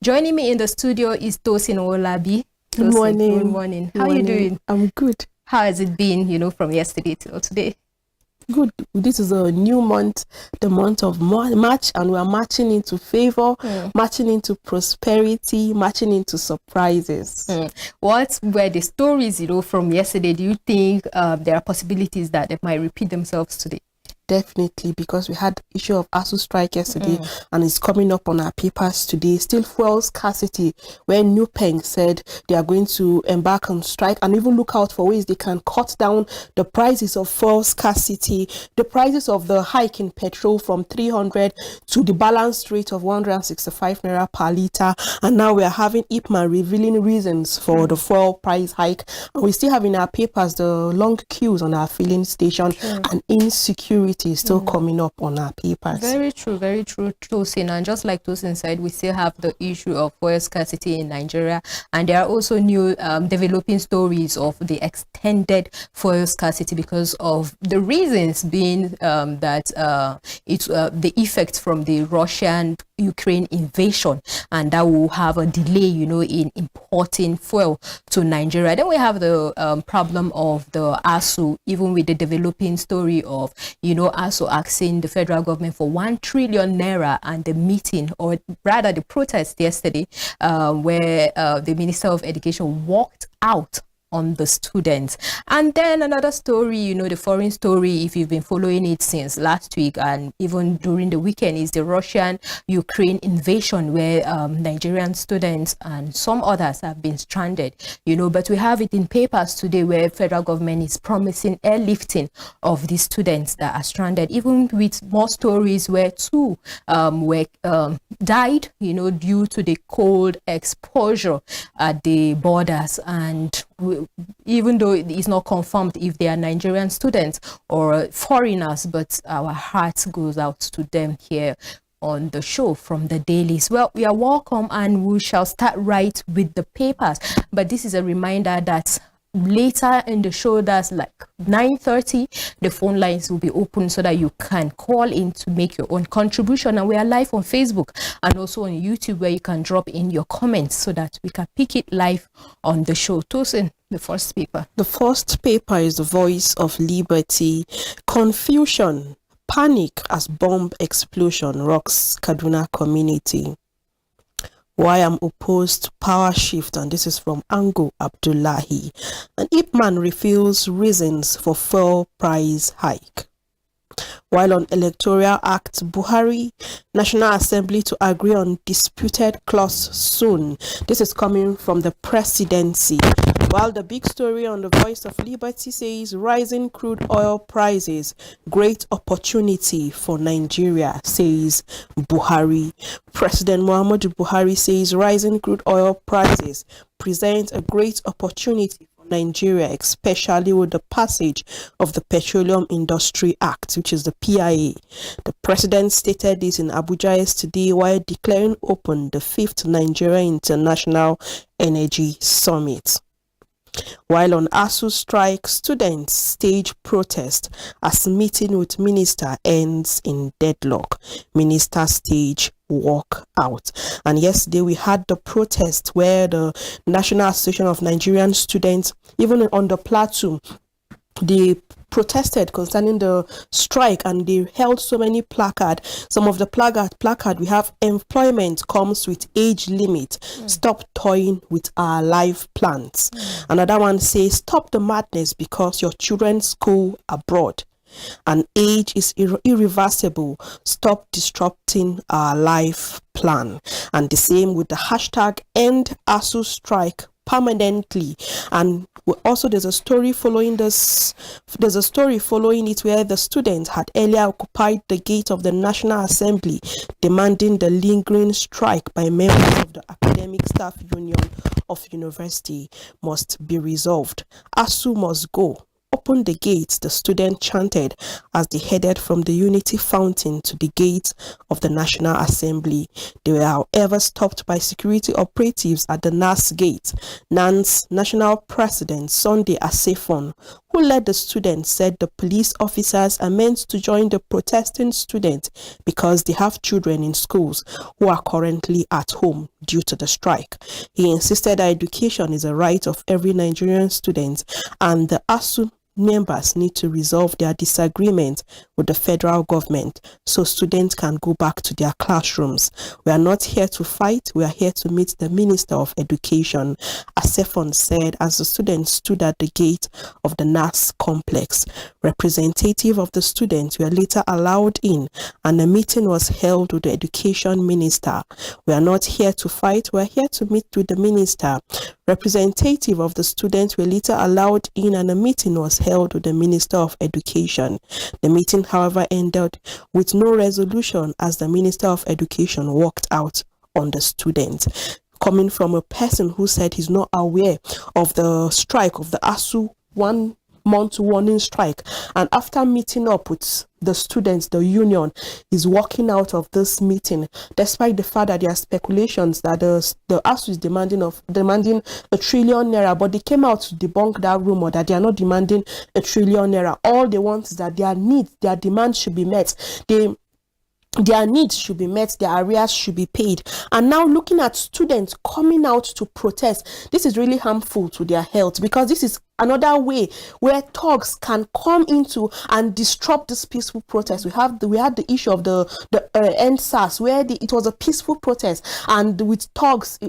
Joining me in the studio is Tosin Olabi. Good morning. Good morning. How are you doing? I'm good. How has it been, from yesterday till today? Good. This is a new month, the month of March, and we are marching into favor, marching into prosperity, marching into surprises. What were the stories, from yesterday? Do you think there are possibilities that they might repeat themselves today? Definitely, because we had issue of ASU strike yesterday and it's coming up on our papers today. Still fuel scarcity, where Nupeng said they are going to embark on strike and even look out for ways they can cut down the prices of fuel scarcity, the prices of the hike in petrol from 300 to the balanced rate of 165 naira per litre. And now we are having IPMAN revealing reasons for the fuel price hike. And we still have in our papers the long queues on our filling station and insecurity is still coming up on our papers. Very true, Tosin. And just like Tosin said, we still have the issue of fuel scarcity in Nigeria, and there are also new developing stories of the extended fuel scarcity because of the reasons being that it's the effects from the Russian-Ukraine invasion, and that will have a delay, in importing fuel to Nigeria. Then we have the problem of the ASU, even with the developing story of, ASU asking the federal government for 1 trillion naira, and the meeting, or rather the protest yesterday, where the Minister of Education walked out on the students. And then another story, the foreign story, if you've been following it since last week and even during the weekend, is the Russian-Ukraine invasion, where Nigerian students and some others have been stranded, but we have it in papers today where federal government is promising airlifting of the students that are stranded, even with more stories where 2 were died, due to the cold exposure at the borders. And even though it's not confirmed if they are Nigerian students or foreigners, but our heart goes out to them here on the show from the Dailies. Well, we are welcome, and we shall start right with the papers. But this is a reminder that later in the show, that's like 9:30, the phone lines will be open so that you can call in to make your own contribution. And we are live on Facebook and also on YouTube, where you can drop in your comments so that we can pick it live on the show. Tosin, the first paper. The first paper is the Voice of Liberty. Confusion, panic as bomb explosion rocks Kaduna community. Why I'm opposed to power shift, and this is from Ango Abdullahi. And IPMAN reveals reasons for fuel price hike. While on Electoral Act, Buhari, National Assembly to agree on disputed clause soon. This is coming from the presidency. While the big story on the Voice of Liberty says rising crude oil prices, great opportunity for Nigeria, says Buhari. President Muhammadu Buhari says rising crude oil prices present a great opportunity for Nigeria, especially with the passage of the Petroleum Industry Act, which is the PIA. The president stated this in Abuja yesterday while declaring open the 5th Nigeria International Energy Summit. While on ASU strike, students stage protest as meeting with minister ends in deadlock. Minister stage walk out. And yesterday we had the protest where the National Association of Nigerian Students, even on the plateau, they protested concerning the strike, and they held so many placards. Some of the placard we have: employment comes with age limit, stop toying with our life plans. Another one says, stop the madness because your children's school abroad, and age is irreversible, stop disrupting our life plan. And the same with the hashtag end ASU strike permanently. And also there's a story following this. There's a story following it where the students had earlier occupied the gate of the National Assembly, demanding the lingering strike by members of the Academic Staff Union of University must be resolved. ASU must go. Open the gates, the student chanted as they headed from the Unity Fountain to the gates of the National Assembly. They were, however, stopped by security operatives at the NAS gate. NAN's National President Sunday Asefon, who led the students, said the police officers are meant to join the protesting students because they have children in schools who are currently at home due to the strike. He insisted that education is a right of every Nigerian student, and the ASU members need to resolve their disagreement with the federal government so students can go back to their classrooms. We are not here to fight, we are here to meet the Minister of Education, Asefon said as the students stood at the gate of the NAS complex. Representatives of the students were later allowed in and a meeting was held with the Education Minister. We are not here to fight, we are here to meet with the Minister. Representative of the students were later allowed in and a meeting was held with the Minister of Education. The meeting, however, ended with no resolution as the Minister of Education walked out on the students. Coming from a person who said he's not aware of the strike of the ASU 1 month warning strike, and after meeting up with the students, the union is walking out of this meeting despite the fact that there are speculations that the ASU is demanding a trillion naira, but they came out to debunk that rumor that they are not demanding a trillion naira. All they want is that their needs, their demands should be met. Their needs should be met, their arrears should be paid. And now looking at students coming out to protest, this is really harmful to their health, because this is another way where thugs can come into and disrupt this peaceful protest. We had the issue of the NSAS, where it was a peaceful protest, and with thugs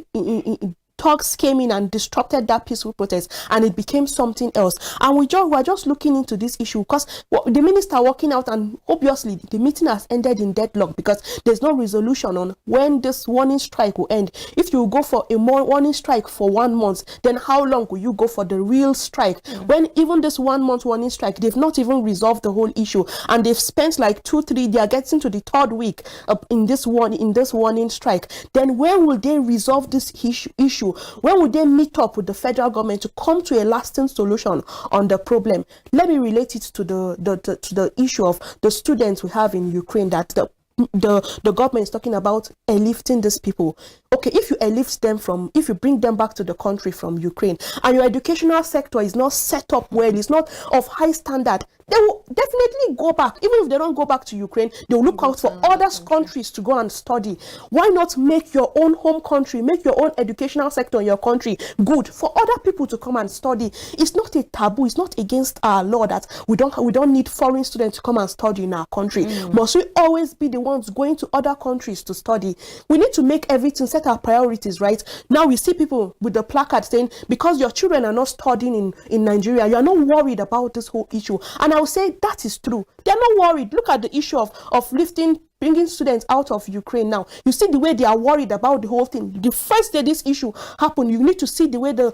thugs came in and disrupted that peaceful protest, and it became something else. And we're just looking into this issue because the minister walking out, and obviously the meeting has ended in deadlock because there's no resolution on when this warning strike will end. If you go for a warning strike for 1 month, then how long will you go for the real strike? When even this 1 month warning strike, they've not even resolved the whole issue, and they've spent like 2-3, they are getting to the 3rd week in this warning strike. Then when will they resolve this issue? When will they meet up with the federal government to come to a lasting solution on the problem? Let me relate it to the issue of the students we have in Ukraine, that the government is talking about airlifting these people. Okay, if you airlift them if you bring them back to the country from Ukraine, and your educational sector is not set up well, it's not of high standard, they will definitely go back. Even if they don't go back to Ukraine, they will look out for other countries to go and study. Why not make your own home country, make your own educational sector in your country good for other people to come and study? It's not a taboo. It's not against our law that we don't need foreign students to come and study in our country. Must we always be the ones going to other countries to study? We need to make everything, set our priorities right. Now we see people with the placard saying, because your children are not studying in Nigeria, you are not worried about this whole issue. And I will say that is true. They are not worried. Look at the issue of bringing students out of Ukraine now. You see the way they are worried about the whole thing. The first day this issue happened, you need to see the way the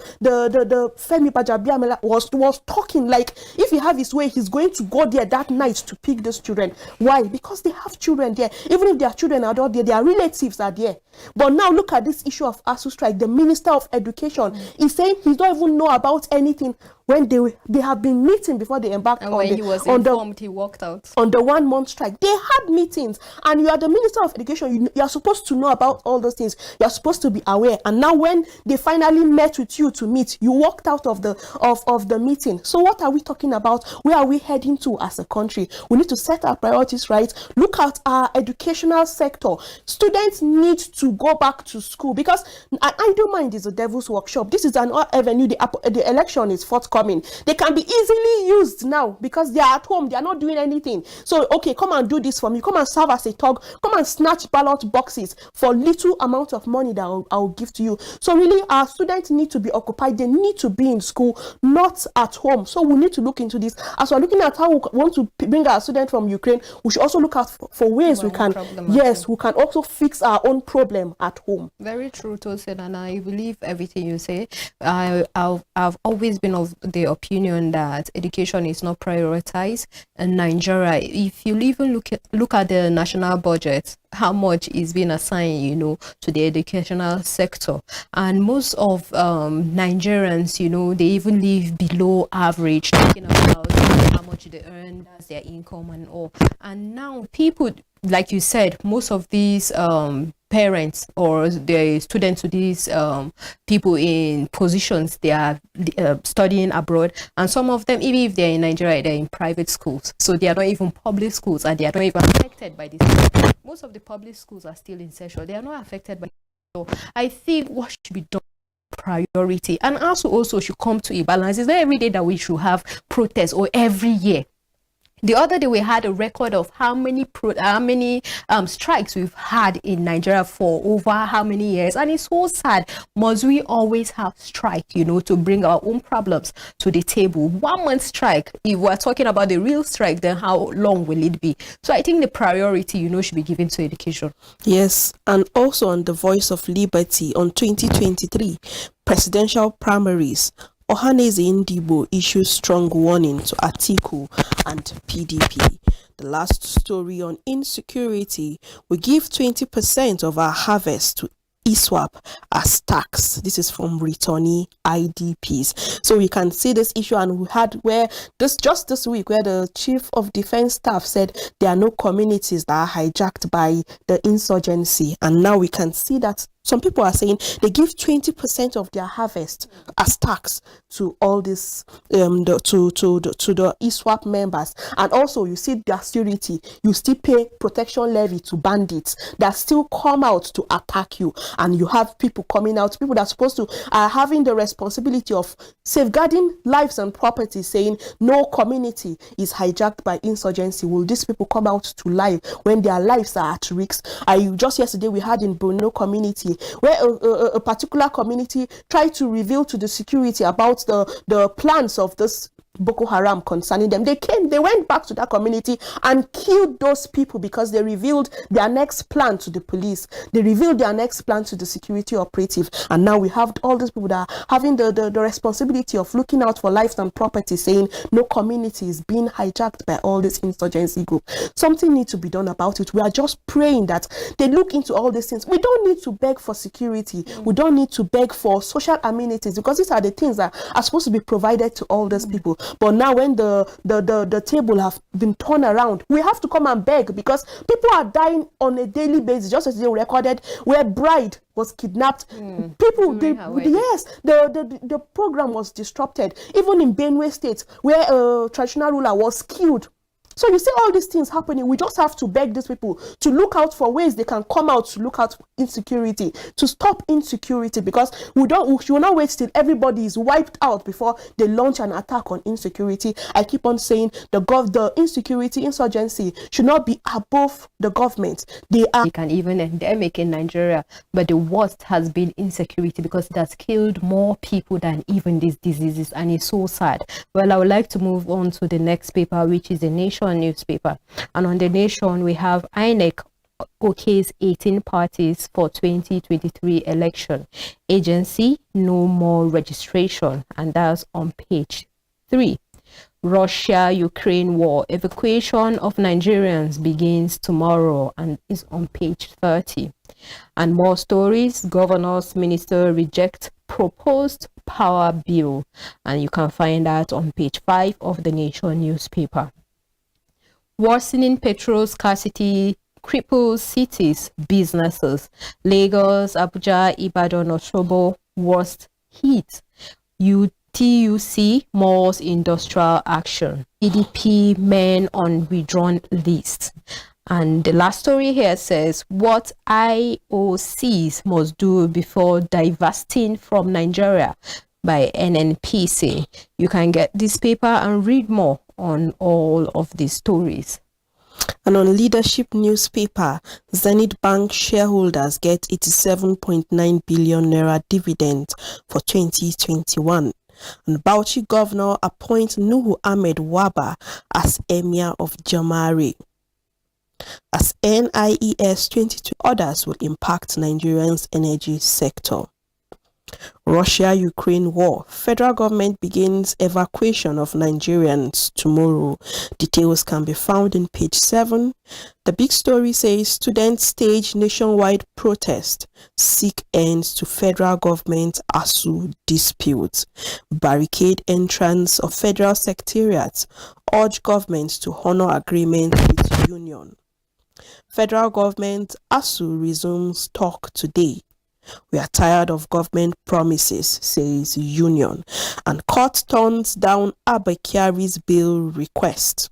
Femi Bajabiamila was talking. Like, if he have his way, he's going to go there that night to pick these children. Why? Because they have children there. Even if their children are not there, their relatives are there. But now look at this issue of ASU strike. The Minister of Education is saying he don't even know about anything when they have been meeting before they embarked and when he was informed, he walked out on the 1 month strike. They had meetings, and you are the Minister of Education. You are supposed to know about all those things. You are supposed to be aware. And now when they finally met with you to meet, you walked out of the meeting. So what are we talking about? Where are we heading to as a country? We need to set our priorities right. Look at our educational sector. Students need to go back to school, because an idle mind is a devil's workshop. This is an avenue. The election is forthcoming. They can be easily used now because they are at home. They are not doing anything. So, okay, come and do this for me. Come and serve as a thug. Come and snatch ballot boxes for little amount of money that I'll give to you. So really, our students need to be occupied. They need to be in school, not at home. So we need to look into this. As we're looking at how we want to bring our students from Ukraine, we should also look out for ways we can also fix our own problem at home. Very true, Tosin, and I believe everything you say. I've always been of the opinion that education is not prioritized in Nigeria. If you even look at the national budget, how much is being assigned, to the educational sector, and most of Nigerians, they even live below average, talking about how much they earn, that's their income and all. And now people, like you said, most of these parents or the students to these people in positions, they are studying abroad, and some of them, even if they're in Nigeria, they're in private schools, so they are not even public schools, and they are not even affected by this. Most of the public schools are still in session, they are not affected by it. So I think what should be done, priority, and also should come to a balance. It's not every day that we should have protests, or every year. The other day we had a record of how many strikes we've had in Nigeria for over how many years, and it's so sad. Must we always have strike, to bring our own problems to the table? 1 month strike, if we're talking about the real strike, then how long will it be? So I think the priority, should be given to education. Yes, and also on the Voice of Liberty on 2023 presidential primaries, Ohaneze Ndibo issues strong warning to Atiku and PDP. The last story on insecurity: we give 20% of our harvest to ISWAP as tax. This is from returnee IDPs. So we can see this issue, and we had just this week where the Chief of Defense Staff said there are no communities that are hijacked by the insurgency, and now we can see that some people are saying they give 20% of their harvest as tax to all this to the ISWAP members. And also you see their security, you still pay protection levy to bandits that still come out to attack you, and you have people coming out, people that are supposed to are having the responsibility of safeguarding lives and property, saying no community is hijacked by insurgency. Will these people come out to lie when their lives are at risk? Just yesterday we had in Bruno community where a particular community tried to reveal to the security about the plans of this Boko Haram concerning them. They went back to that community and killed those people because they revealed their next plan to the police. They revealed their next plan to the security operative. And now we have all these people that are having the responsibility of looking out for lives and property, saying no community is being hijacked by all this insurgency group. Something needs to be done about it. We are just praying that they look into all these things. We don't need to beg for security. We don't need to beg for social amenities, because these are the things that are supposed to be provided to all these people. But now when the table have been turned around, we have to come and beg, because people are dying on a daily basis. Just as they recorded where bride was kidnapped, people, the program was disrupted. Even in Benue State, where a traditional ruler was killed. So you see all these things happening. We just have to beg these people to look out for ways they can come out to look out for insecurity, to stop insecurity, because we should not wait till everybody is wiped out before they launch an attack on insecurity. I keep on saying the insecurity, insurgency should not be above the government. They can even endemic in Nigeria, but the worst has been insecurity, because it has killed more people than even these diseases, and it's so sad. Well, I would like to move on to the next paper, which is the Nation newspaper. And on the Nation, we have INEC okays 18 parties for 2023 election. Agency, no more registration. And that's on page 3. Russia-Ukraine war. Evacuation of Nigerians begins tomorrow, and is on page 30. And more stories. Governor's minister reject proposed power bill. And you can find that on page 5 of the Nation newspaper. Worsening petrol scarcity cripples cities, businesses. Lagos, Abuja, Ibadan, Osogbo, worst hit. TUC malls industrial action. PDP men on withdrawn list. And the last story here says what IOCs must do before divesting from Nigeria by NNPC. You can get this paper and read more on all of these stories. And on Leadership newspaper, Zenith Bank shareholders get 87.9 billion naira dividend for 2021. And Bauchi governor appoints Nuhu Ahmed Waba as Emir of Jamare. As NIES 22 orders will impact Nigerians' energy sector. Russia-Ukraine war. Federal government begins evacuation of Nigerians tomorrow. Details can be found in page 7. The big story says students stage nationwide protest, seek ends to federal government ASU dispute. Barricade entrance of federal secretariats, urge government to honor agreement with union. Federal government ASU resumes talk today. We are tired of government promises, says union. And court turns down Abakari's bail request.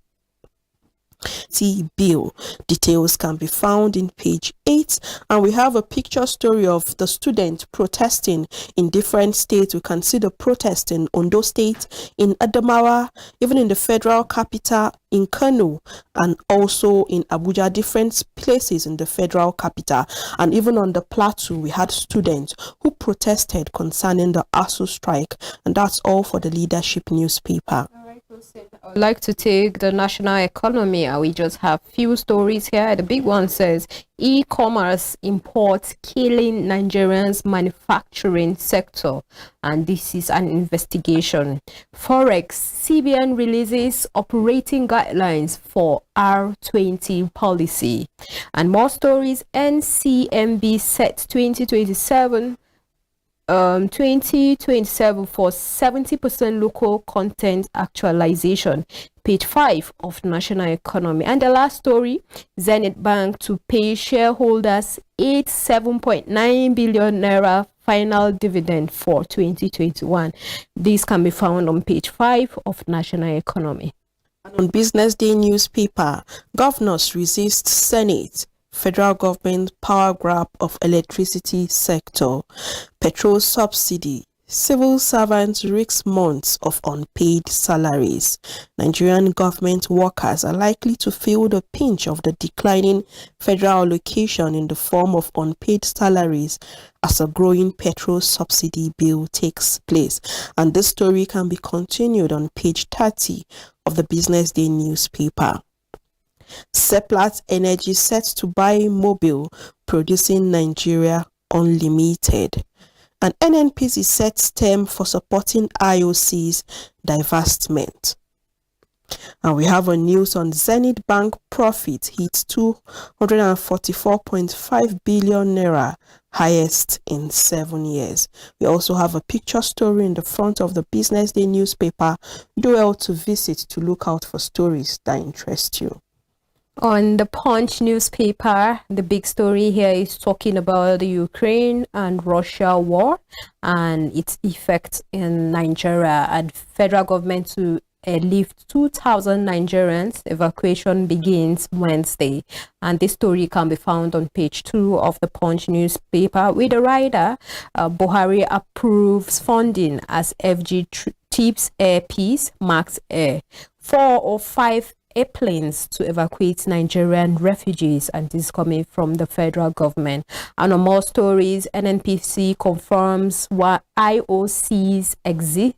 See bill. Details can be found in page 8, and we have a picture story of the students protesting in different states. We can see the protest in Ondo State, in Adamawa, even in the federal capital in Kano, and also in Abuja, different places in the federal capital. And even on the plateau, we had students who protested concerning the ASU strike. And that's all for the leadership newspaper. I would like to take the national economy, and we just have few stories here. The big one says e-commerce imports killing Nigerians manufacturing sector, and this is an investigation. Forex, CBN releases operating guidelines for R20 policy. And more stories, NCMB set 2027 for 70% local content actualization. Page 5 of National Economy. And the last story, Zenith Bank to pay shareholders 87.9 billion naira final dividend for 2021. This can be found on page 5 of National Economy. And on Business Day newspaper, governors resist Senate. Federal government power grab of electricity sector. Petrol subsidy. Civil servants risk months of unpaid salaries. Nigerian government workers are likely to feel the pinch of the declining federal allocation in the form of unpaid salaries as a growing petrol subsidy bill takes place. And this story can be continued on page 30 of the Business Day newspaper. Seplat Energy set to buy Mobile, producing Nigeria Unlimited. And NNPC sets term for supporting IOC's divestment. And we have a news on Zenith Bank profit hits 244.5 billion naira, highest in 7 years. We also have a picture story in the front of the Business Day newspaper. Do well to visit to look out for stories that interest you. On the Punch newspaper, the big story here is talking about the Ukraine and Russia war and its effect in Nigeria, and federal government to lift 2,000 Nigerians. Evacuation begins Wednesday, and this story can be found on page 2 of the Punch newspaper with a rider. Buhari approves funding as FG tips air peace, marks air. 4 or 5 airplanes to evacuate Nigerian refugees, and this is coming from the federal government. And on more stories, NNPC confirms what IOC's exit.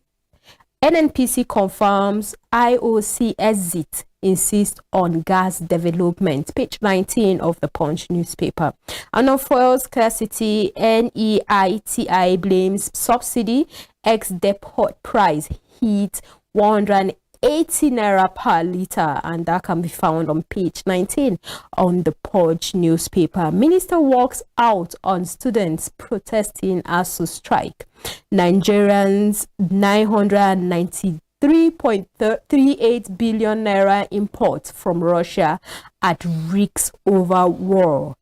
NNPC confirms IOC exit insists on gas development. Page 19 of the Punch newspaper. And on fuel scarcity, NEITI blames subsidy. Ex-depot price hit 180 naira per litre, and that can be found on page 19 on the Punch newspaper. Minister walks out on students protesting ASU strike. Nigerians 993.38 billion naira import from Russia at risk over war.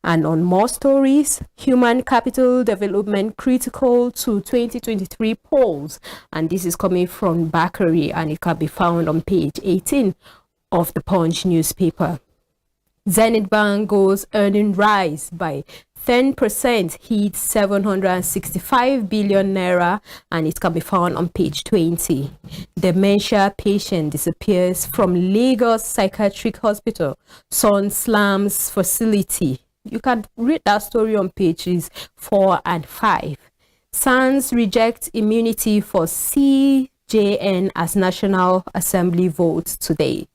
And on more stories, human capital development critical to 2023 polls. And this is coming from Bakari, and it can be found on page 18 of the Punch newspaper. Zenith Bank goes earning rise by 10%, hit 765 billion naira, and it can be found on page 20. Dementia patient disappears from Lagos Psychiatric Hospital. Son slams facility. You can read that story on pages 4 and 5. SANS rejects immunity for CJN as National Assembly votes today.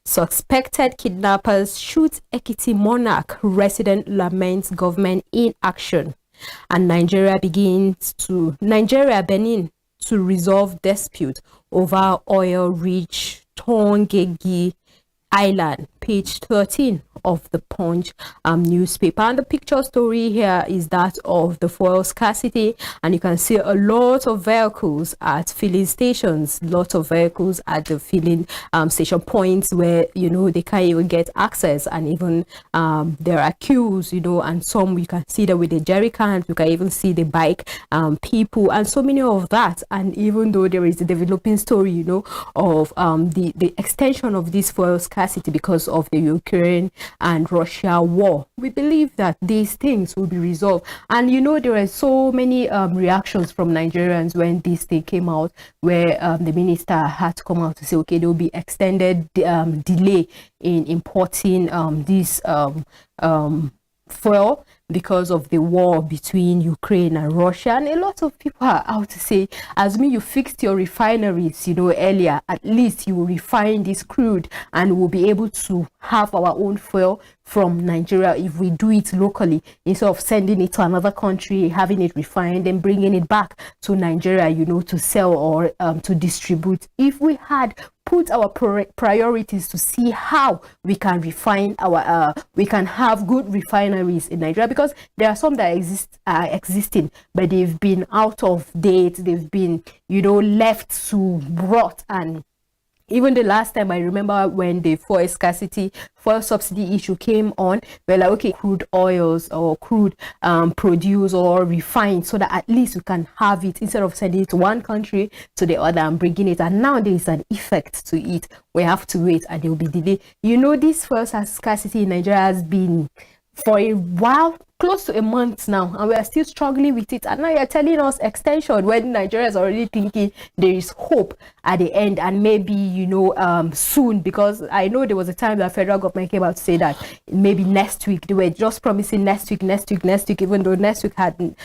Suspected kidnappers shoot Ekiti monarch. Resident laments government inaction. And Nigeria Benin to resolve dispute over oil-rich Tongegi Island. page 13 of the Punch newspaper, and the picture story here is that of the fuel scarcity, and you can see a lot of vehicles at filling stations, lots of vehicles at the filling station points where they can't even get access, and even there are queues, and some you can see that with the jerry cans, you can even see the bike people, and so many of that. And even though there is a developing story of the extension of this fuel scarcity because of the Ukraine and Russia war, we believe that these things will be resolved. And there are so many reactions from Nigerians when this thing came out, where the minister had to come out to say, okay, there will be extended delay in importing this fuel because of the war between Ukraine and Russia. And a lot of people are out to say, as you fixed your refineries earlier, at least you will refine this crude and we'll be able to have our own fuel from Nigeria if we do it locally, instead of sending it to another country, having it refined and bringing it back to Nigeria to sell or to distribute. If we had put our priorities to see how we can refine our we can have good refineries in Nigeria, because there are some that are existing, but they've been out of date, they've been left to rot. And even the last time, I remember when the fuel subsidy issue came on, we're like, okay, crude oils or crude produced or refined, so that at least we can have it instead of sending it to one country to the other and bringing it. And now there is an effect to it. We have to wait and there will be delay. This fuel scarcity in Nigeria has been for a while, close to a month now, and we are still struggling with it. And now you're telling us extension when Nigeria is already thinking there is hope at the end, and maybe soon, because I know there was a time that federal government came out to say that maybe next week. They were just promising next week, even though next week had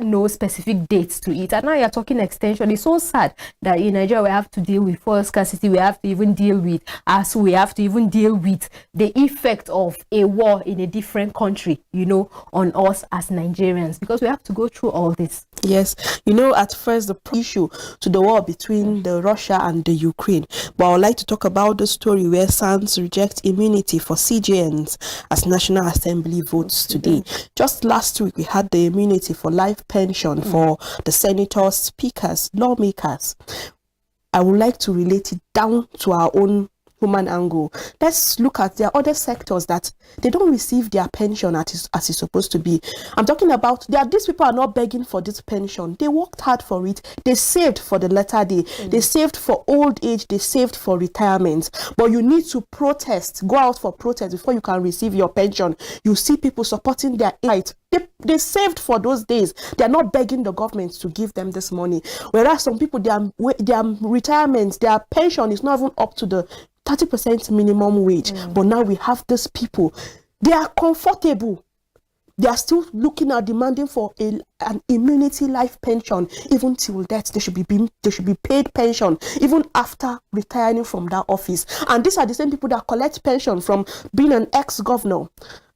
no specific dates to it. And now you're talking extension. It's so sad that in Nigeria we have to deal with fuel scarcity, we have to even deal with the effect of a war in a different country on us as Nigerians, because we have to go through all this. Yes, at first the issue to the war between the Russia and the Ukraine, but I would like to talk about the story where SANS reject immunity for CJNs as National Assembly votes today. Just last week we had the immunity for life pension for the senators, speakers, lawmakers. I would like to relate it down to our own human angle. Let's look at their other sectors that they don't receive their pension as it's supposed to be. I'm talking about these people are not begging for this pension. They worked hard for it. They saved for the latter day. They saved for old age. They saved for retirement. But you need to protest, go out for protest before you can receive your pension. You see people supporting their right. They saved for those days. They are not begging the government to give them this money. Whereas some people, their retirement, their pension is not even up to the 30% minimum wage. But now we have these people. They are comfortable. They are still looking at demanding for an immunity life pension. Even till death, they should be paid pension even after retiring from that office. And these are the same people that collect pension from being an ex-governor,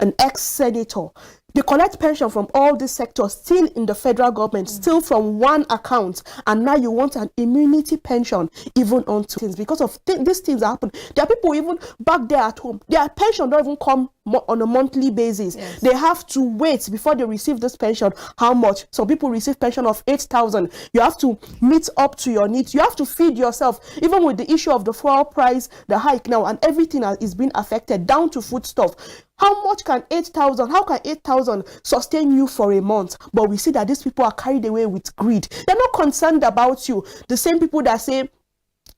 an ex-senator. They collect pension from all these sectors, still in the federal government, still from one account. And now you want an immunity pension even on things because of these things that happen. There are people even back there at home. Their pension don't even come on a monthly basis. Yes. They have to wait before they receive this pension. How much? Some people receive pension of 8,000. You have to meet up to your needs. You have to feed yourself. Even with the issue of the fuel price, the hike now, and everything is being affected down to foodstuff. How much can 8,000? How can 8,000 sustain you for a month? But we see that these people are carried away with greed. They're not concerned about you. The same people that say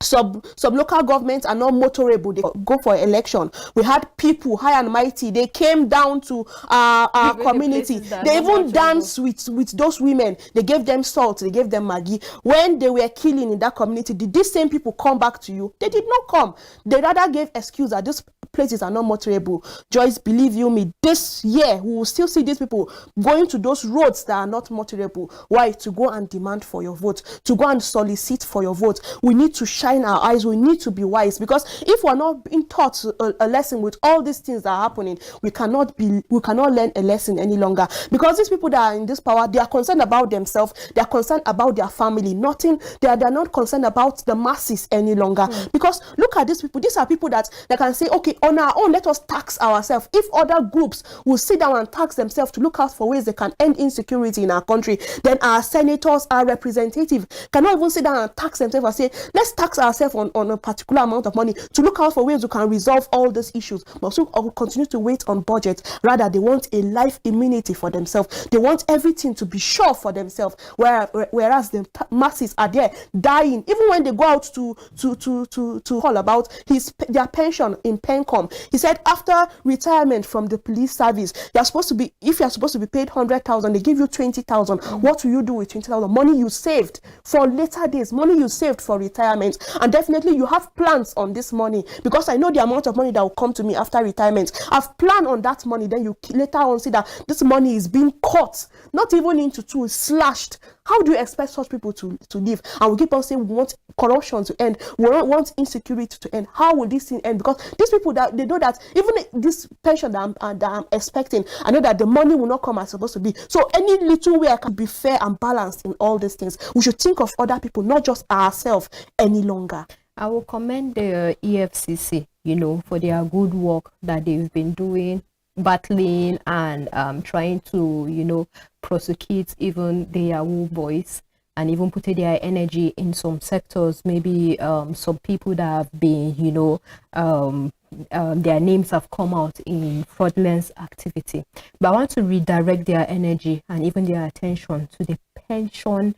some local governments are not motorable, they go for election. We had people high and mighty, they came down to our community. They even danced with those women. They gave them salt, they gave them Maggi. When they were killing in that community, did these same people come back to you? They did not come. They rather gave excuse that these places are not motorable. Joyce, believe you me, this year we will still see these people going to those roads that are not motorable. Why? To go and demand for your vote, to go and solicit for your vote. We need to shine our eyes. We need to be wise, because if we're not being taught a lesson with all these things that are happening, we cannot learn a lesson any longer. Because these people that are in this power, they are concerned about themselves, they are concerned about their family, they are not concerned about the masses any longer. Because look at these people. These are people that can say, okay, on our own, let us tax ourselves. If other groups will sit down and tax themselves to look out for ways they can end insecurity in our country, then our senators, our representatives cannot even sit down and tax themselves and say, let's tax ourselves on a particular amount of money to look out for ways we can resolve all these issues. But so will continue to wait on budget. Rather, they want a life immunity for themselves. They want everything to be sure for themselves, whereas the masses are there dying. Even when they go out to call about their pension in Pencom, he said after retirement from the police service, if you're supposed to be paid 100,000, they give you 20,000. What will you do with 20,000? Money you saved for later days, money you saved for retirement. And definitely you have plans on this money, because I know the amount of money that will come to me after retirement. I've planned on that money. Then you later on see that this money is being cut, not even into two, slashed. How do you expect such people to live? And we keep on saying we want corruption to end, we want insecurity to end. How will this thing end? Because these people, that they know that even this pension that I'm expecting, I know that the money will not come as it's supposed to be. So any little way I can be fair and balanced in all these things, we should think of other people, not just ourselves any longer. I will commend the EFCC, for their good work that they've been doing, battling and trying to, prosecute even the Yahoo boys, and even putting their energy in some sectors. Maybe some people that have been, their names have come out in fraudulent activity. But I want to redirect their energy and even their attention to the pension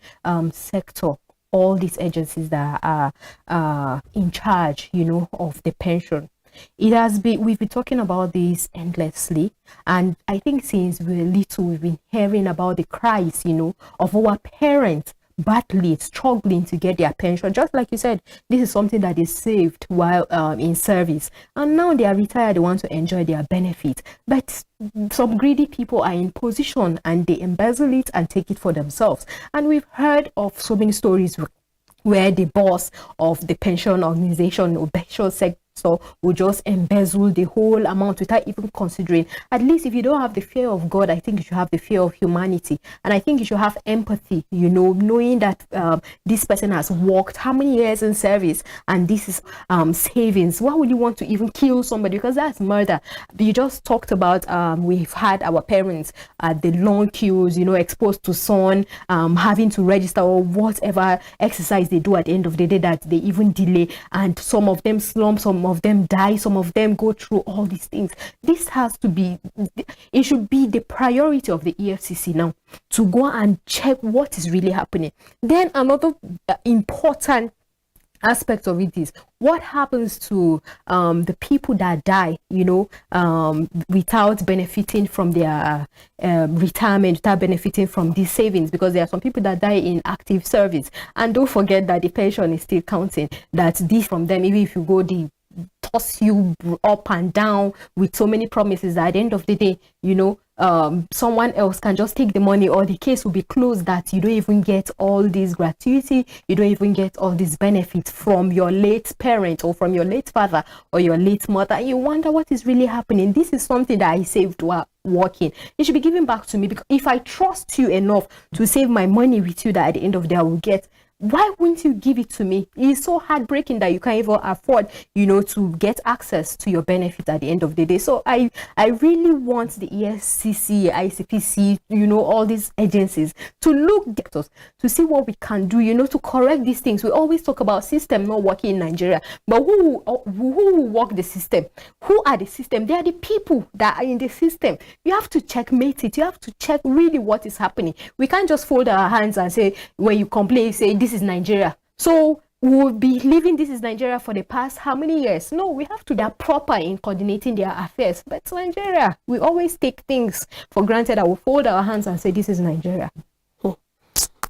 sector. All these agencies that are in charge, of the pension. We've been talking about this endlessly, and I think since we're little, we've been hearing about the cries, of our parents battling, struggling to get their pension. Just like you said, this is something that is saved while in service, and now they are retired, they want to enjoy their benefit. But some greedy people are in position and they embezzle it and take it for themselves. And we've heard of so many stories where the boss of the pension organization or pension sector will just embezzle the whole amount without even considering. At least if you don't have the fear of God, I think you should have the fear of humanity. And I think you should have empathy, knowing that this person has worked how many years in service and this is savings. Why would you want to even kill somebody? Because that's murder. You just talked about we've had our parents at the long queues, exposed to sun, having to register or whatever exercise they do at the end of the day that they even delay, and some of them slump, some of them die, some of them go through all these things. This has to be, it should be the priority of the EFCC now to go and check what is really happening. Then another important aspect of it is what happens to the people that die, without benefiting from their retirement, without benefiting from these savings, because there are some people that die in active service. And don't forget that the pension is still counting, that this from them, even if you go toss you up and down with so many promises that at the end of the day, someone else can just take the money, or the case will be closed, that you don't even get all this gratuity, you don't even get all this benefit from your late parent or from your late father or your late mother, and you wonder what is really happening. This is something that I saved while working. It should be given back to me, because if I trust you enough to save my money with you, that at the end of the day I will get, why wouldn't you give it to me? It's so heartbreaking that you can't even afford, to get access to your benefit at the end of the day. So I really want the ESCC, ICPC, all these agencies to look at us, to see what we can do, to correct these things. We always talk about system not working in Nigeria, but who will work the system? Who are the system? They are the people that are in the system. You have to checkmate it. You have to check really what is happening. We can't just fold our hands and say, when you complain, you say, this is Nigeria. So we'll be living this is Nigeria for the past how many years? No, we have to be proper in coordinating their affairs. But it's Nigeria. We always take things for granted. I will fold our hands and say this is Nigeria.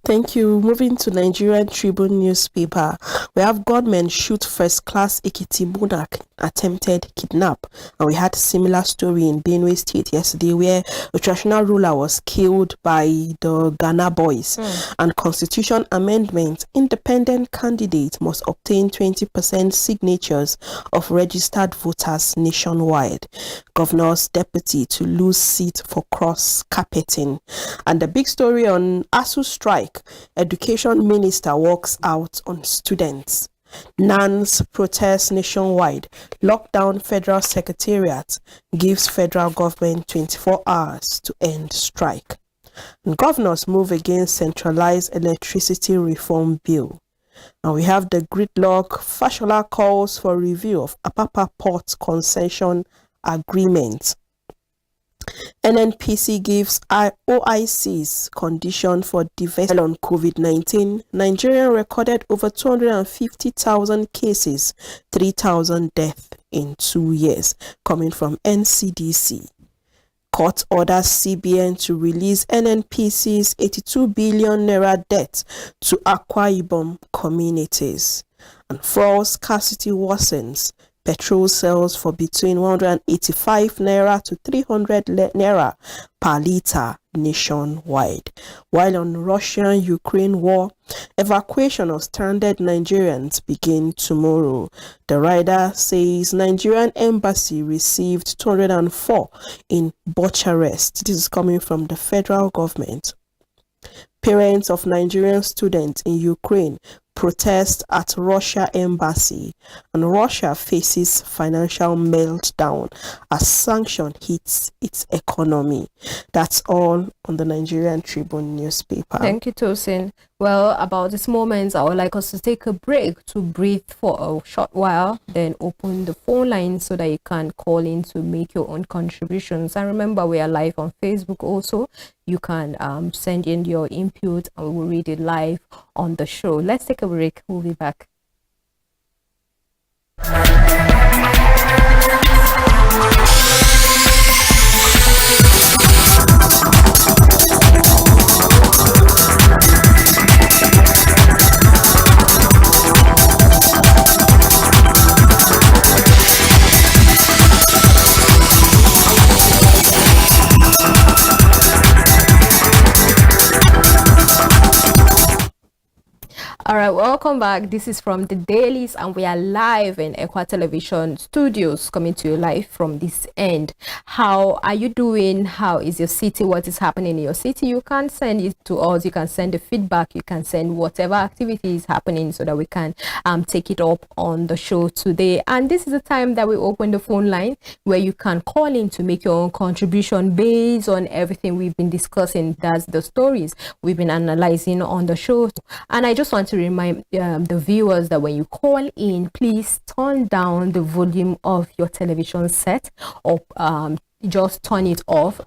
Thank you. Moving to Nigerian Tribune newspaper, we have gunmen shoot first-class Ekiti monarch attempted kidnap, and we had a similar story in Benue State yesterday, where a traditional ruler was killed by the Ghana boys. And constitution amendment: independent candidate must obtain 20% signatures of registered voters nationwide. Governor's deputy to lose seat for cross carpeting. And the big story on ASU strike: education minister walks out on students. NANS protests nationwide. Lockdown federal secretariat gives federal government 24 hours to end strike. And governors move against centralized electricity reform bill. And we have the gridlock. Fashola calls for review of Apapa Port concession agreement. NNPC gives OIC's condition for divestment on COVID-19. Nigeria recorded over 250,000 cases, 3,000 deaths in 2 years, coming from NCDC. Court orders CBN to release NNPC's 82 billion naira debt to Akwa Ibom communities. And fuel scarcity worsens. Petrol sells for between 185 naira to 300 naira per litre nationwide. While on Russia-Ukraine war, evacuation of stranded Nigerians begin tomorrow. The rider says Nigerian embassy received 204 in Bucharest. This is coming from the federal government. Parents of Nigerian students in Ukraine protest at Russia embassy, and Russia faces financial meltdown as sanction hits its economy. That's all on the Nigerian Tribune newspaper. Thank you, Tosin. Well, about this moment, I would like us to take a break to breathe for a short while, then open the phone line so that you can call in to make your own contributions. And remember, we are live on Facebook also. You can send in your input and we will read it live on the show. Let's take a break. We'll be back. All right, welcome back. This is from the Dailies and we are live in Equa Television studios, coming to you live from this end. How are you doing? How is your city? What is happening in your city? You can send it to us. You can send the feedback. You can send whatever activity is happening so that we can take it up on the show today. And this is the time that we open the phone line where you can call in to make your own contribution based on everything we've been discussing. That's the stories we've been analyzing on the show. And I just want to remind the viewers that when you call in, please turn down the volume of your television set, or just turn it off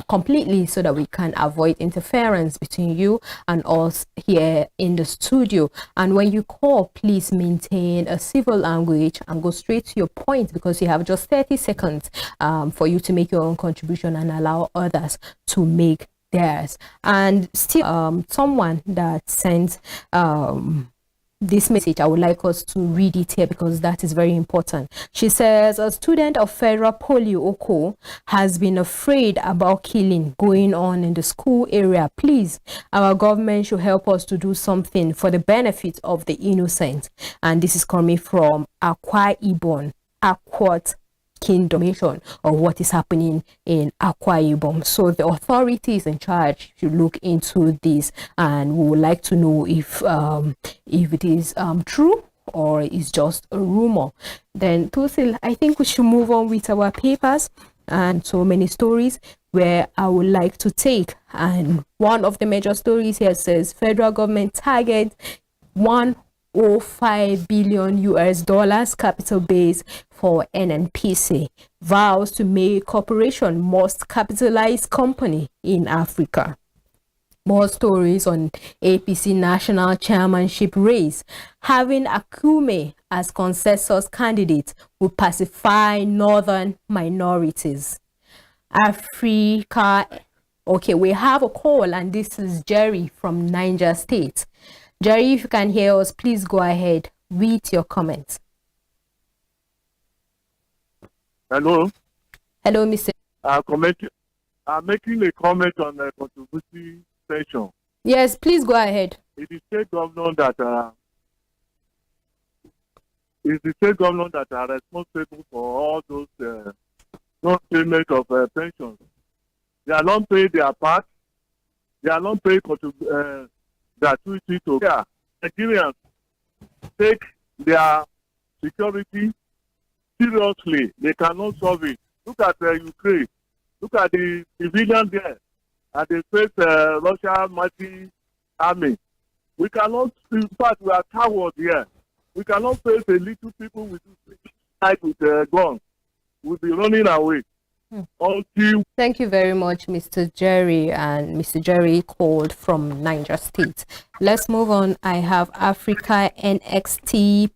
completely so that we can avoid interference between you and us here in the studio. And when you call, please maintain a civil language and go straight to your point, because you have just 30 seconds for you to make your own contribution and allow others to make theirs. And still someone that sent this message, I would like us to read it here because that is very important. She says, a student of Federal Poly Oko has been afraid about killing going on in the school area. Please, our government should help us to do something for the benefit of the innocent. And this is coming from Akwa Ibom, Akwat Kingdom, of what is happening in Akwa Ibom. So the authorities in charge should look into this, and we would like to know if it is true or is just a rumor. Then Tosil, I think we should move on with our papers, and so many stories where I would like to take. And one of the major stories here says federal government target 105 billion US dollars capital base for NNPC, vows to make corporation most capitalized company in Africa. More stories on APC national chairmanship race. Having Akume as consensus candidate will pacify northern minorities. Africa. Okay, we have a call, and this is Jerry from Niger State. Jerry, if you can hear us, please go ahead with your comments. Hello. Hello, Mr. I'm making a comment on the contributory pension. Yes, please go ahead. It is the state government that are responsible for all those non-payment of pensions. They are not paying their part. They are not paying gratuity to Nigerians take their security seriously. They cannot solve it. Look at Ukraine. Look at the civilians there, and they face Russia mighty army. We cannot, in fact, we are cowards here. We cannot face a little people with guns. We'll be running away. Until Thank you very much, Mr. Jerry, and Mr. Jerry called from Niger State. Let's move on. I have Africa NXT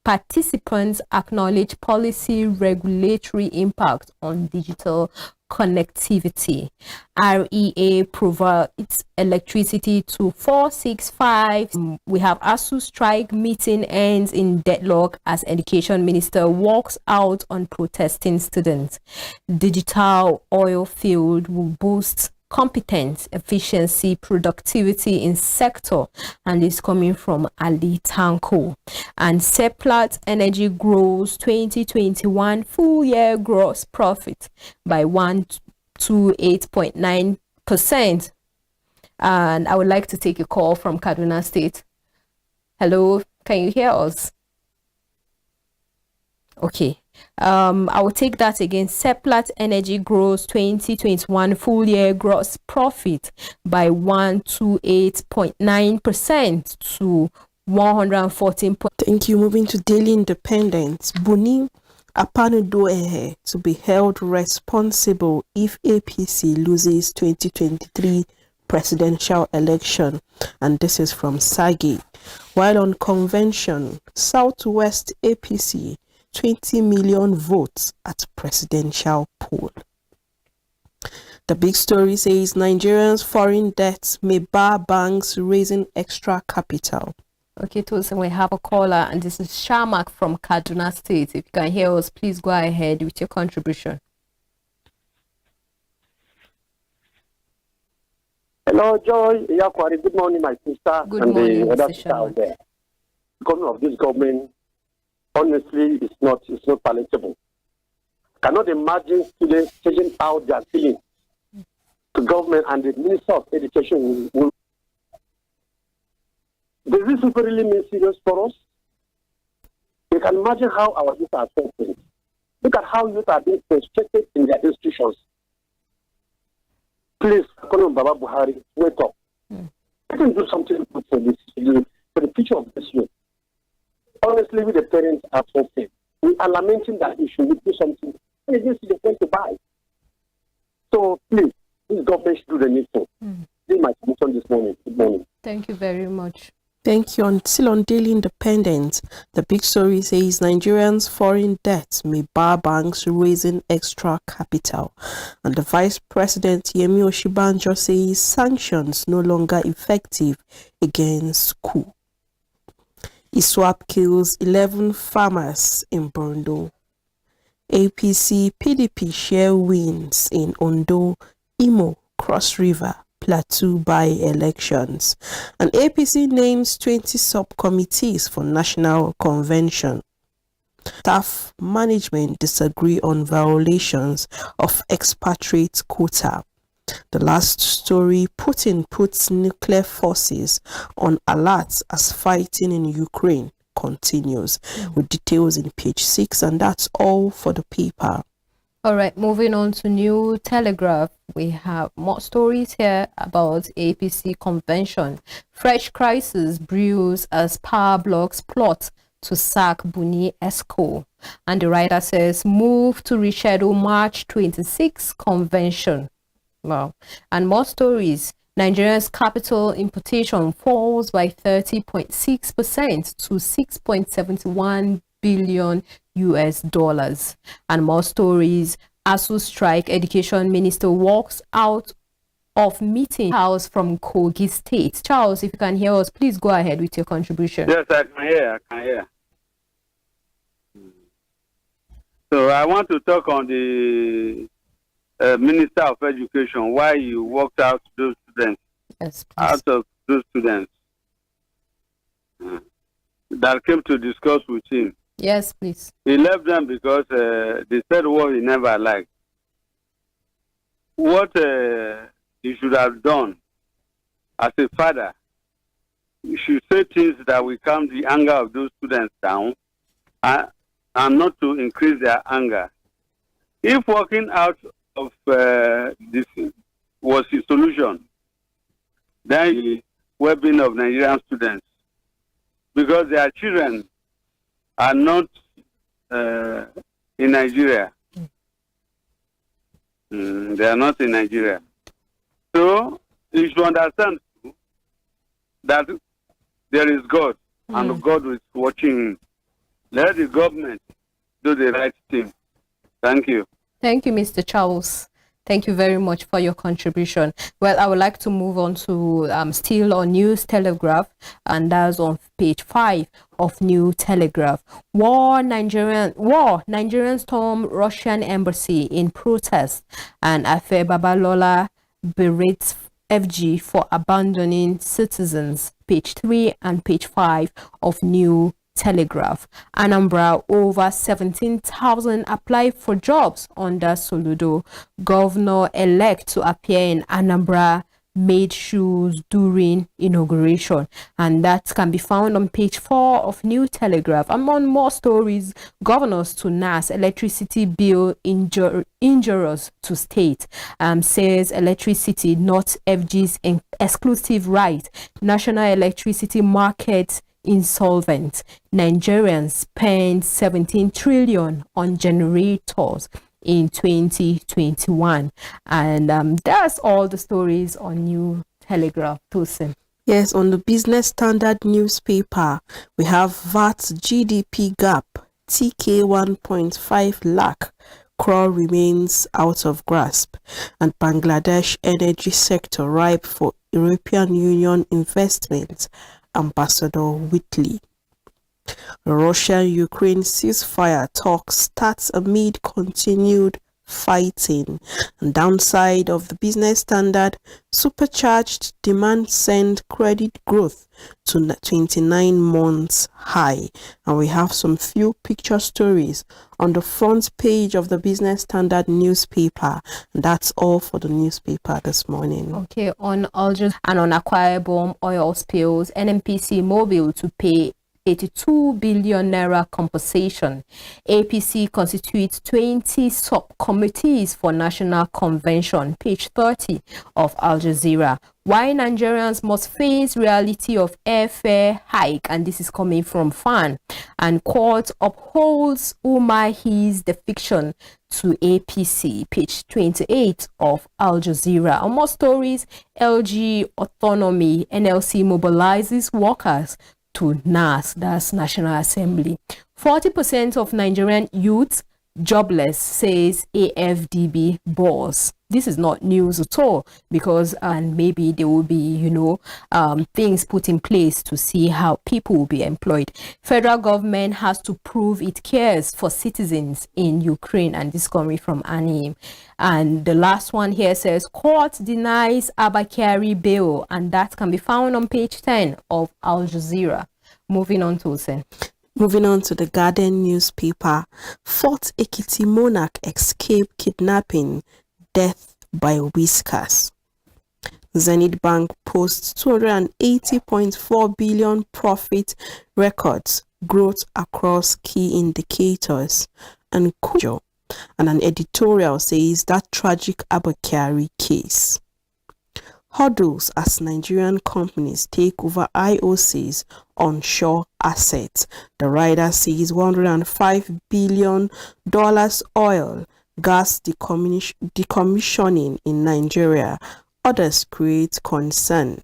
participants acknowledge policy regulatory impact on digital connectivity. REA provides electricity to 465. We have ASU strike meeting ends in deadlock as education minister walks out on protesting students. Digital oil field will boost competence, efficiency, productivity in sector, and is coming from Ali Tanko. And Seplat Energy grows 2021 full year gross profit by 128.9%. And I would like to take a call from Kaduna State. Hello, can you hear us? Okay. I will take that again. Seplat Energy grows 2021 full year gross profit by 128.9% to 114. Thank you. Moving to Daily Independence. Buni Apanudoehe to be held responsible if APC loses 2023 presidential election. And this is from Sagi. While on convention, Southwest APC 20 million votes at presidential poll. The big story says Nigerians' foreign debts may bar banks raising extra capital. Okay, Tosin, we have a caller, and this is Shamak from Kaduna State. If you can hear us, please go ahead with your contribution. Hello, Joy. Good morning, my sister. Good morning, Mr. Shamak. The government of this government, honestly, it's not palatable. Cannot imagine students taking out their feelings to government, and the Minister of Education will. Does this really mean serious for us? You can imagine how our youth are suffering. Look at how youth are being frustrated in their institutions. Please, Colonel Baba Buhari, wake up. Let him do something good for this, for the future of this youth. Honestly, we the parents are suffering. We are lamenting that we should do something. This is the point to buy. So please, this government should do the needful. This is my submission this morning. Good morning. Thank you very much. Thank you. Still on Daily Independent, the big story says Nigerians' foreign debt may bar banks raising extra capital. And the Vice President Yemi Oshibanjo says sanctions no longer effective against coup. ISWAP kills 11 farmers in Borno. APC PDP share wins in Ondo, Imo, Cross River, Plateau by-elections. And APC names 20 subcommittees for National Convention. Staff management disagree on violations of expatriate quota. The last story, Putin puts nuclear forces on alert as fighting in Ukraine continues. With details in page 6, and that's all for the paper. All right, moving on to New Telegraph. We have more stories here about APC convention. Fresh crisis brews as power blocks plot to sack Buni Esco. And the writer says, move to reschedule March 26 convention. Wow. And more stories. Nigeria's capital importation falls by 30.6% to 6.71 billion US dollars. And more stories. ASU strike, education minister walks out of meeting. Charles from Kogi State. Charles, if you can hear us, please go ahead with your contribution. Yes, I can hear. So I want to talk on the Minister of Education, why you walked out those students, Yes, please. out of those students that came to discuss with him. Yes, please. He left them because they said what he never liked. What he should have done as a father, should say things that will calm the anger of those students down, and not to increase their anger. If walking out of this was the solution, then the well-being of Nigerian students, because their children are not in Nigeria. They are not in Nigeria. So you should understand that there is God, and God is watching. Let the government do the right thing. Thank you. Thank you, Mr. Charles. Thank you very much for your contribution. Well, I would like to move on to still on News Telegraph, and that's on page 5 of New Telegraph. Nigerians storm Russian embassy in protest, and Afe Babalola berates FG for abandoning citizens. Page 3 and page 5 of New Telegraph. Anambra, over 17,000 apply for jobs under Soludo. Governor-elect to appear in Anambra made shoes during inauguration, and that can be found on page 4 of New Telegraph. Among more stories, governors to NAS, electricity bill injurious to state, says electricity not FG's exclusive right. National electricity market insolvent. Nigerians spend 17 trillion on generators in 2021, and that's all the stories on New Telegraph. Tosin. Yes, on the Business Standard newspaper, we have VAT GDP gap, TK 1.5 lakh crore remains out of grasp, and Bangladesh energy sector ripe for European Union investment, Ambassador Whitley. Russia-Ukraine ceasefire talks starts amid continued fighting. And downside of the Business Standard, supercharged demand send credit growth to 29 months high. And we have some few picture stories on the front page of the Business Standard newspaper. And that's all for the newspaper this morning. Okay, on Algiers and on Akwa Ibom oil spills, NNPC Mobile to pay 82 billion naira compensation. APC constitutes 20 subcommittees for national convention. Page 30 of Al Jazeera. Why Nigerians must face reality of airfare hike, and this is coming from FAN. And court upholds Umahi's defection to APC. Page 28 of Al Jazeera. And more stories, LG Autonomy, NLC mobilizes workers to NAS, that's National Assembly. 40% of Nigerian youth jobless, says AFDB boss. This is not news at all, because maybe there will be, things put in place to see how people will be employed. Federal government has to prove it cares for citizens in Ukraine, and this coming from Anim. And the last one here says court denies Abakari bail, and that can be found on page 10 of Al Jazeera. Moving on to Hussein. Moving on to the Guardian newspaper, Fort Ekiti monarch escape kidnapping, death by whiskers. Zenith Bank posts 280.4 billion profit records, growth across key indicators, and Kujo. And an editorial says that tragic Abakari case. Hurdles as Nigerian companies take over IOC's onshore assets. The rider sees $105 billion oil, gas decommissioning in Nigeria. Others create concern.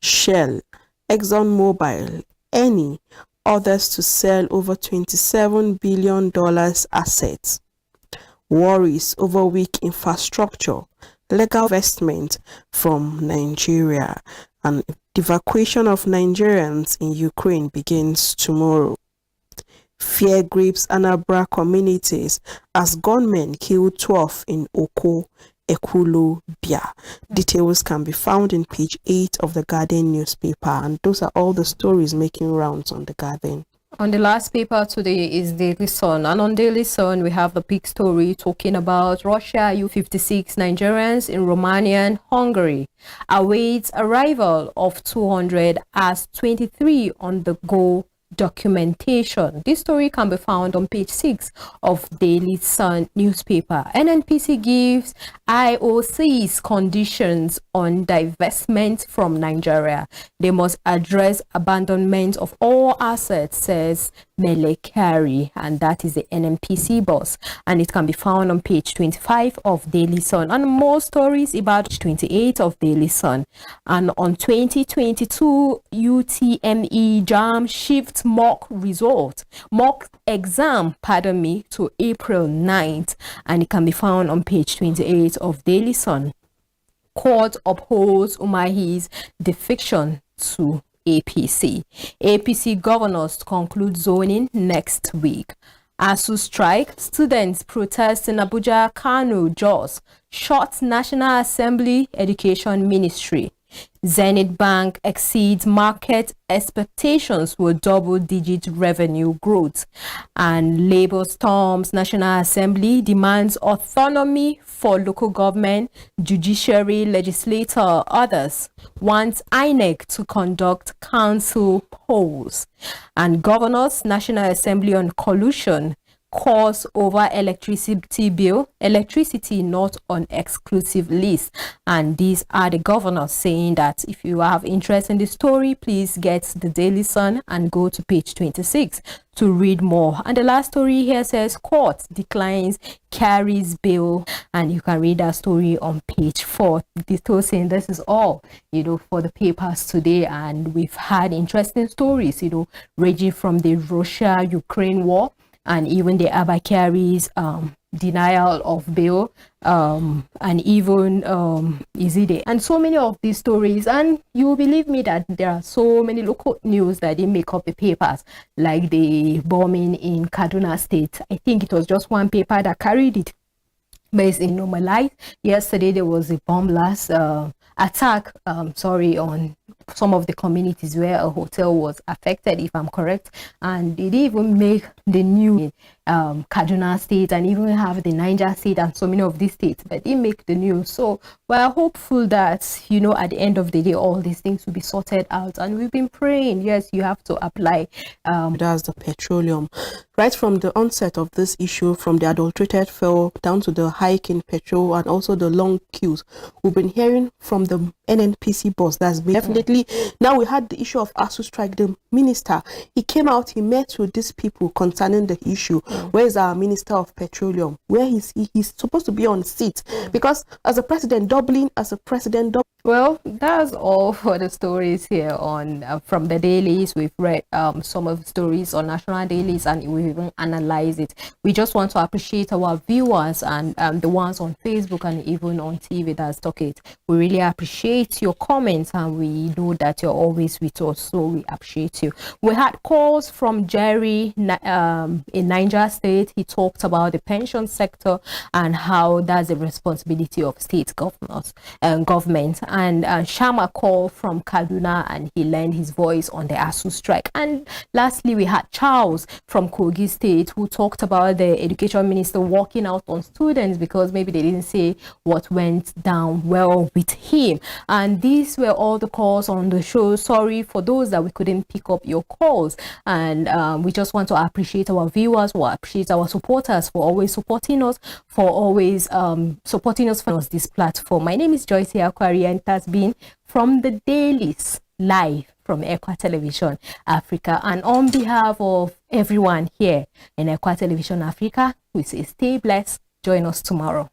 Shell, ExxonMobil, Eni, others to sell over $27 billion assets. Worries over weak infrastructure. Legal investment from Nigeria, and the evacuation of Nigerians in Ukraine begins tomorrow. Fear grips Anambra communities as gunmen kill 12 in Oko, Ekulu, Bia. Details can be found in page 8 of the Guardian newspaper, and those are all the stories making rounds on the Guardian. On the last paper today is Daily Sun, and on Daily Sun we have the big story talking about Russia U-56 Nigerians in Romania and Hungary awaits arrival of 200 as 23 on the go documentation. This story can be found on page 6 of Daily Sun newspaper. NNPC gives IOC's conditions on divestment from Nigeria. They must address abandonment of all assets, says Melekari, and that is the NNPC boss. And it can be found on page 25 of Daily Sun. And more stories about 28 of Daily Sun. And on 2022 UTME JAM shift mock exam to April 9th, and it can be found on page 28 of Daily Sun. Court upholds Umahi's defection to APC. APC governors conclude zoning next week. ASU strike, students protest in Abuja, Kano, Jos, short National Assembly Education Ministry. Zenith Bank exceeds market expectations with double-digit revenue growth. And Labour storms National Assembly, demands autonomy for local government, judiciary, legislator. Others want INEC to conduct council polls. And Governors National Assembly on collusion, cause over electricity bill, electricity not on exclusive list. And these are the governors saying that if you have interest in the story, please get the Daily Sun and go to page 26 to read more. And the last story here says court declines carries bill, and you can read that story on page 4. Saying this is all for the papers today, and we've had interesting stories ranging from the Russia-Ukraine war and even the Abakari's denial of bail, and even and so many of these stories. And you will believe me that there are so many local news that they make up the papers, like the bombing in Kaduna State. I think it was just one paper that carried it. But it's in normal life. Yesterday there was a bomb blast attack on some of the communities where a hotel was affected, if I'm correct, and it even make the news in Kaduna State, and even have the Niger State and so many of these states, but they make the news. So we're hopeful that at the end of the day all these things will be sorted out, and we've been praying. Yes, you have to apply that's the petroleum. Right from the onset of this issue, from the adulterated fuel down to the hike in petrol and also the long queues, we've been hearing from the NNPC boss that's been definitely. Now we had the issue of ASU strike. The minister, he came out, he met with these people concerning the issue. Where is our minister of petroleum? Where he's supposed to be on seat, because as a president doubling, Well, that's all for the stories here on from the dailies. We've read some of the stories on national dailies, and we even analyze it. We just want to appreciate our viewers and the ones on Facebook and even on TV that's talk it. We really appreciate your comments, and we know that you're always with us, so we appreciate you. We had calls from Jerry in Niger State. He talked about the pension sector and how that's the responsibility of state governors and government. And Shama called from Kaduna, and he lent his voice on the ASU strike. And lastly, we had Charles from Kogi State, who talked about the education minister walking out on students because maybe they didn't say what went down well with him. And these were all the calls on the show. Sorry for those that we couldn't pick up your calls. And we just want to appreciate our viewers, we appreciate our supporters for always supporting us, for always supporting us for this platform. My name is Joyce Aquari, and it has been from the Dailies, live from Equa Television Africa. And on behalf of everyone here in Equa Television Africa, we say stay blessed. Join us tomorrow.